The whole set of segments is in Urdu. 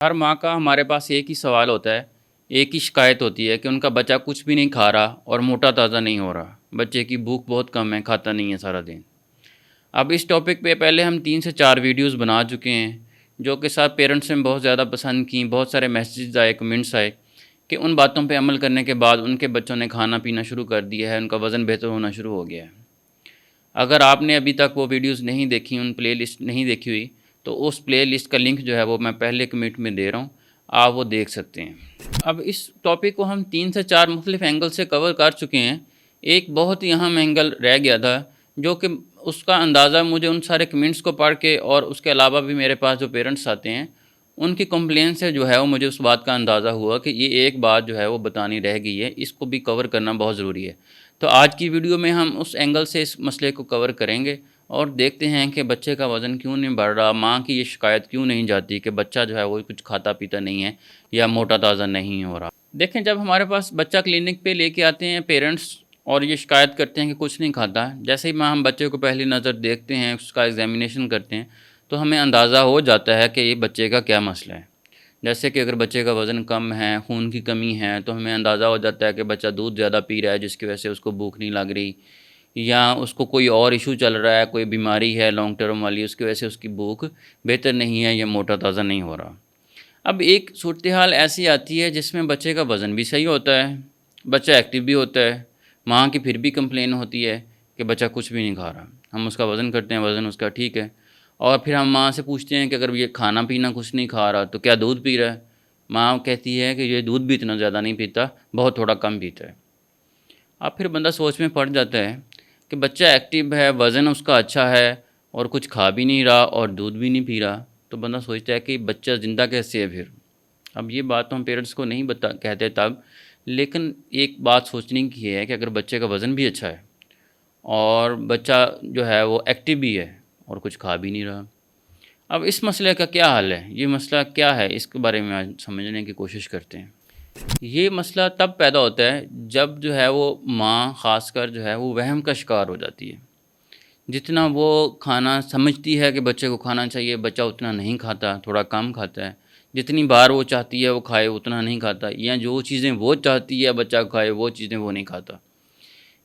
ہر ماں کا ہمارے پاس ایک ہی سوال ہوتا ہے، ایک ہی شکایت ہوتی ہے کہ ان کا بچہ کچھ بھی نہیں کھا رہا اور موٹا تازہ نہیں ہو رہا، بچے کی بھوک بہت کم ہے، کھاتا نہیں ہے سارا دن۔ اب اس ٹاپک پہ پہلے ہم 3 سے 4 ویڈیوز بنا چکے ہیں، جو کہ ساتھ پیرنٹس نے بہت زیادہ پسند کی، بہت سارے میسیجز آئے، کمنٹس آئے کہ ان باتوں پہ عمل کرنے کے بعد ان کے بچوں نے کھانا پینا شروع کر دیا ہے، ان کا وزن بہتر ہونا شروع ہو گیا ہے۔ اگر آپ نے ابھی تک وہ ویڈیوز نہیں دیکھی، ان پلے لسٹ نہیں دیکھی ہوئی، تو اس پلے لسٹ کا لنک جو ہے وہ میں پہلے کمنٹ میں دے رہا ہوں، آپ وہ دیکھ سکتے ہیں۔ اب اس ٹاپک کو ہم 3 سے 4 مختلف اینگل سے کور کر چکے ہیں۔ ایک بہت ہی اہم اینگل رہ گیا تھا، جو کہ اس کا اندازہ مجھے ان سارے کمنٹس کو پڑھ کے اور اس کے علاوہ بھی میرے پاس جو پیرنٹس آتے ہیں ان کی کمپلین سے جو ہے وہ مجھے اس بات کا اندازہ ہوا کہ یہ ایک بات جو ہے وہ بتانی رہ گئی ہے، اس کو بھی کور کرنا بہت ضروری ہے۔ تو آج کی ویڈیو میں ہم اس اینگل سے اس مسئلے کو کور کریں گے اور دیکھتے ہیں کہ بچے کا وزن کیوں نہیں بڑھ رہا، ماں کی یہ شکایت کیوں نہیں جاتی کہ بچہ جو ہے وہ کچھ کھاتا پیتا نہیں ہے یا موٹا تازہ نہیں ہو رہا۔ دیکھیں، جب ہمارے پاس بچہ کلینک پہ لے کے آتے ہیں پیرنٹس اور یہ شکایت کرتے ہیں کہ کچھ نہیں کھاتا، جیسے ہی ہم بچے کو پہلی نظر دیکھتے ہیں، اس کا ایگزامینیشن کرتے ہیں، تو ہمیں اندازہ ہو جاتا ہے کہ یہ بچے کا کیا مسئلہ ہے۔ جیسے کہ اگر بچے کا وزن کم ہے، خون کی کمی ہے، تو ہمیں اندازہ ہو جاتا ہے کہ بچہ دودھ زیادہ پی رہا ہے جس کی وجہ سے اس کو بھوک نہیں لگ رہی، یا اس کو کوئی اور ایشو چل رہا ہے، کوئی بیماری ہے لانگ ٹرم والی، اس کی وجہ سے اس کی بھوک بہتر نہیں ہے یا موٹا تازہ نہیں ہو رہا۔ اب ایک صورتحال ایسی آتی ہے جس میں بچے کا وزن بھی صحیح ہوتا ہے، بچہ ایکٹیو بھی ہوتا ہے، ماں کی پھر بھی کمپلین ہوتی ہے کہ بچہ کچھ بھی نہیں کھا رہا۔ ہم اس کا وزن کرتے ہیں، وزن اس کا ٹھیک ہے، اور پھر ہم ماں سے پوچھتے ہیں کہ اگر یہ کھانا پینا کچھ نہیں کھا رہا تو کیا دودھ پی رہا ہے؟ ماں کہتی ہے کہ یہ دودھ بھی اتنا زیادہ نہیں پیتا، بہت تھوڑا کم پیتا ہے۔ اب پھر بندہ سوچ میں پڑ جاتا ہے کہ بچہ ایکٹیو ہے، وزن اس کا اچھا ہے، اور کچھ کھا بھی نہیں رہا اور دودھ بھی نہیں پی رہا، تو بندہ سوچتا ہے کہ بچہ زندہ کیسے ہے پھر۔ اب یہ بات ہم پیرنٹس کو نہیں کہتے تب، لیکن ایک بات سوچنے کی ہے کہ اگر بچے کا وزن بھی اچھا ہے اور بچہ جو ہے وہ ایکٹیو بھی ہے اور کچھ کھا بھی نہیں رہا، اب اس مسئلے کا کیا حل ہے؟ یہ مسئلہ کیا ہے، اس کے بارے میں آج سمجھنے کی کوشش کرتے ہیں۔ یہ مسئلہ تب پیدا ہوتا ہے جب جو ہے وہ ماں خاص کر جو ہے وہ وہم کا شکار ہو جاتی ہے۔ جتنا وہ کھانا سمجھتی ہے کہ بچے کو کھانا چاہیے، بچہ اتنا نہیں کھاتا، تھوڑا کم کھاتا ہے۔ جتنی بار وہ چاہتی ہے وہ کھائے، اتنا نہیں کھاتا، یا جو چیزیں وہ چاہتی ہے بچہ کھائے وہ چیزیں وہ نہیں کھاتا۔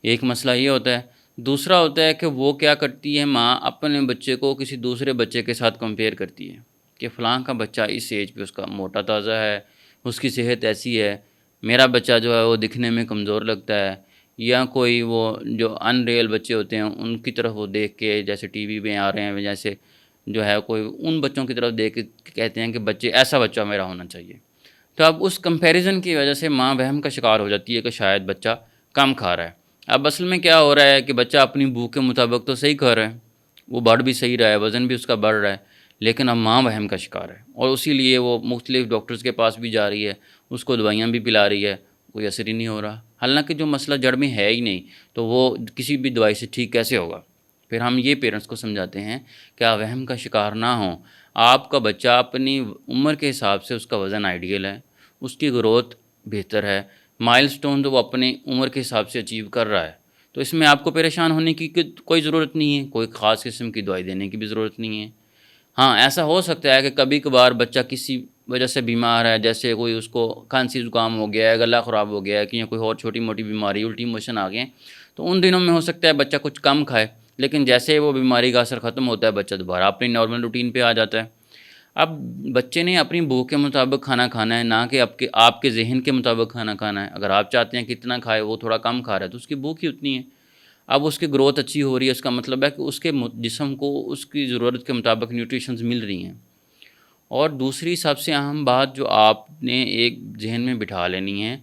ایک مسئلہ یہ ہوتا ہے۔ دوسرا ہوتا ہے کہ وہ کیا کرتی ہے، ماں اپنے بچے کو کسی دوسرے بچے کے ساتھ کمپیئر کرتی ہے کہ فلاں کا بچہ اس ایج پہ اس کا موٹا تازہ ہے، اس کی صحت ایسی ہے، میرا بچہ جو ہے وہ دکھنے میں کمزور لگتا ہے۔ یا کوئی وہ جو ان ریئل بچے ہوتے ہیں ان کی طرف وہ دیکھ کے، جیسے ٹی وی میں آ رہے ہیں، جیسے جو ہے کوئی ان بچوں کی طرف دیکھ کے کہتے ہیں کہ بچے ایسا بچہ میرا ہونا چاہیے۔ تو اب اس کمپیریزن کی وجہ سے ماں وہم کا شکار ہو جاتی ہے کہ شاید بچہ کم کھا رہا ہے۔ اب اصل میں کیا ہو رہا ہے کہ بچہ اپنی بھوک کے مطابق تو صحیح کھا رہا ہے، وہ بڑھ بھی صحیح رہا ہے، وزن بھی اس کا بڑھ رہا ہے، لیکن اب ماں وہم کا شکار ہے، اور اسی لیے وہ مختلف ڈاکٹرز کے پاس بھی جا رہی ہے، اس کو دوائیاں بھی پلا رہی ہے، کوئی اثر ہی نہیں ہو رہا۔ حالانکہ جو مسئلہ جڑ میں ہے ہی نہیں، تو وہ کسی بھی دوائی سے ٹھیک کیسے ہوگا؟ پھر ہم یہ پیرنٹس کو سمجھاتے ہیں کہ آپ وہم کا شکار نہ ہوں۔ آپ کا بچہ اپنی عمر کے حساب سے اس کا وزن آئیڈیل ہے، اس کی گروتھ بہتر ہے، مائل سٹون تو وہ اپنی عمر کے حساب سے اچیو کر رہا ہے، تو اس میں آپ کو پریشان ہونے کی کوئی ضرورت نہیں ہے، کوئی خاص قسم کی دوائی دینے کی بھی ضرورت نہیں ہے۔ ہاں، ایسا ہو سکتا ہے کہ کبھی کبھار بچہ کسی وجہ سے بیمار ہے، جیسے کوئی اس کو کھانسی زکام ہو گیا ہے، گلا خراب ہو گیا ہے، کہ یا کوئی اور چھوٹی موٹی بیماری، الٹی موشن آ گئے ہیں، تو ان دنوں میں ہو سکتا ہے بچہ کچھ کم کھائے، لیکن جیسے وہ بیماری کا اثر ختم ہوتا ہے بچہ دوبارہ اپنی نارمل روٹین پہ آ جاتا ہے۔ اب بچے نے اپنی بھوک کے مطابق کھانا کھانا ہے، نہ کہ آپ کے ذہن کے مطابق کھانا کھانا ہے۔ اگر آپ چاہتے ہیں کہ اتنا کھائے، وہ تھوڑا کم کھا رہا ہے، تو اس کی بھوک ہی اتنی ہے۔ اب اس کی گروتھ اچھی ہو رہی ہے، اس کا مطلب ہے کہ اس کے جسم کو اس کی ضرورت کے مطابق نیوٹریشنز مل رہی ہیں۔ اور دوسری سب سے اہم بات جو آپ نے ایک ذہن میں بٹھا لینی ہے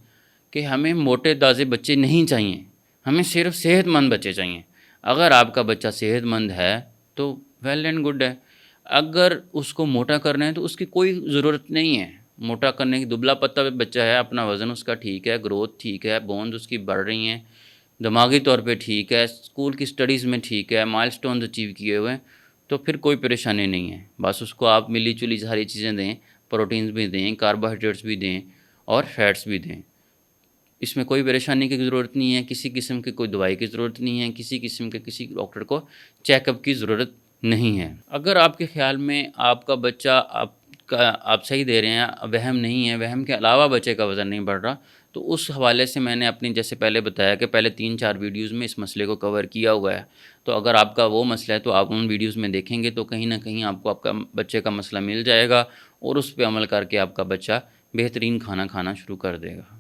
کہ ہمیں موٹے تازے بچے نہیں چاہیے، ہمیں صرف صحت مند بچے چاہیے۔ اگر آپ کا بچہ صحت مند ہے تو ویل اینڈ گڈ ہے۔ اگر اس کو موٹا کرنا ہے تو اس کی کوئی ضرورت نہیں ہے موٹا کرنے کی۔ دبلا پتلا بچہ ہے، اپنا وزن اس کا ٹھیک ہے، گروتھ ٹھیک ہے، بونز اس کی بڑھ رہی ہیں، دماغی طور پہ ٹھیک ہے، اسکول کی سٹڈیز میں ٹھیک ہے، مائل سٹونز اچیو کیے ہوئے ہیں، تو پھر کوئی پریشانی نہیں ہے۔ بس اس کو آپ ملی جلی ساری چیزیں دیں، پروٹینز بھی دیں، کاربوہائیڈریٹس بھی دیں، اور فیٹس بھی دیں۔ اس میں کوئی پریشانی کی ضرورت نہیں ہے، کسی قسم کی کوئی دوائی کی ضرورت نہیں ہے، کسی قسم کے کسی ڈاکٹر کو چیک اپ کی ضرورت نہیں ہے۔ اگر آپ کے خیال میں آپ کا بچہ آپ کا آپ صحیح دے رہے ہیں، وہم نہیں ہے، وہم کے علاوہ بچے کا وزن نہیں بڑھ رہا، تو اس حوالے سے میں نے اپنی جیسے پہلے بتایا کہ پہلے 3-4 ویڈیوز میں اس مسئلے کو کور کیا ہوا ہے، تو اگر آپ کا وہ مسئلہ ہے تو آپ ان ویڈیوز میں دیکھیں گے تو کہیں نہ کہیں آپ کو آپ کا بچے کا مسئلہ مل جائے گا، اور اس پہ عمل کر کے آپ کا بچہ بہترین کھانا کھانا شروع کر دے گا۔